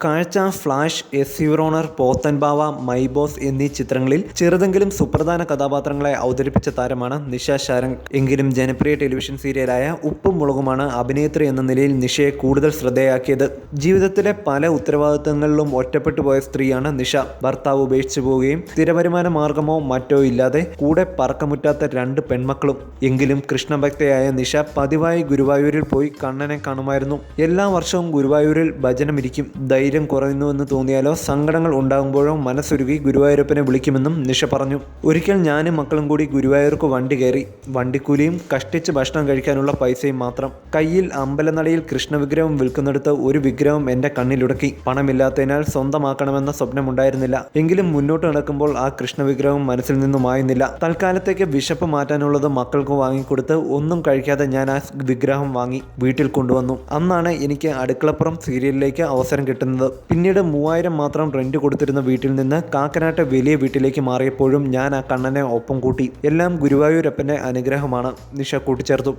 കാഴ്ച, flash, S your honour, പോത്തൻപാവ, my boss എന്നീ ചിത്രങ്ങളിൽ ചെറുതെങ്കിലും സുപ്രധാന കഥാപാത്രങ്ങളെ അവതരിപ്പിച്ച താരമാണ് നിഷ ശരംഗ്. എങ്കിലും ജനപ്രിയ ടെലിവിഷൻ സീരിയലായ ഉപ്പും മുളകുമാണ് അഭിനേത്രി എന്ന നിലയിൽ നിഷയെ കൂടുതൽ ശ്രദ്ധേയാക്കിയത്. ജീവിതത്തിലെ പല ഉത്തരവാദിത്തങ്ങളിലും ഒറ്റപ്പെട്ടു പോയ സ്ത്രീയാണ് നിഷ. ഭർത്താവ് ഉപേക്ഷിച്ചു പോവുകയും സ്ഥിരവരുമാന മാർഗമോ മറ്റോ ഇല്ലാതെ കൂടെ പറക്കമുറ്റാത്ത 2 പെൺമക്കളും. എങ്കിലും കൃഷ്ണഭക്തയായ നിഷ പതിവായി ഗുരുവായൂരിൽ പോയി കണ്ണനെ കാണുമായിരുന്നു. എല്ലാ വർഷവും ഗുരുവായൂരിൽ ഭജനമിരിക്കും. ധൈര്യം കുറയുന്നുവെന്ന് തോന്നിയാലോ സങ്കടങ്ങൾ ഉണ്ടാകുമ്പോഴോ മനസ്സുരുകി ഗുരുവായൂരപ്പനെ വിളിക്കുമെന്നും നിഷ പറഞ്ഞു. ഒരിക്കൽ ഞാനും മക്കളും കൂടി ഗുരുവായൂർക്ക് വണ്ടി കയറി. വണ്ടിക്കൂലിയും കഷ്ടിച്ച് ഭക്ഷണം കഴിക്കാനുള്ള പൈസയും മാത്രം. കയ്യിൽ അമ്പലനടയിൽ കൃഷ്ണവിഗ്രഹം വിൽക്കുന്നിടത്ത് ഒരു വിഗ്രഹം എൻ്റെ കണ്ണിലുടക്കി. പണമില്ലാത്തതിനാൽ സ്വന്തമാക്കണമെന്ന സ്വപ്നമുണ്ടായിരുന്നില്ല. എങ്കിലും മുന്നോട്ട് നടക്കുമ്പോൾ ആ കൃഷ്ണവിഗ്രഹം മനസ്സിൽ നിന്നും മായുന്നില്ല. തൽക്കാലത്തേക്ക് വിശപ്പ് മാറ്റാനുള്ളത് മക്കൾക്ക് വാങ്ങിക്കൊടുത്ത് ഒന്നും കഴിക്കാതെ ഞാൻ ആ വിഗ്രഹം വാങ്ങി വീട്ടിൽ കൊണ്ടുവന്നു. അന്നാണ് എനിക്ക് അടുക്കളപ്പുറം സീരിയലിലേക്ക് അവസരം കിട്ടുന്നത്. പിന്നീട് 3000 മാത്രം റെന്റ് കൊടുത്തിരുന്ന വീട്ടിൽ നിന്ന് കാക്കനാട്ടെ വലിയ വീട്ടിലേക്ക് മാറിയപ്പോഴും ഞാൻ ആ കണ്ണനെ ഒപ്പം കൂട്ടി. എല്ലാം ഗുരുവായൂരപ്പൻ്റെ അനുഗ്രഹമാണ്, നിഷ കൂട്ടിച്ചേർത്തു.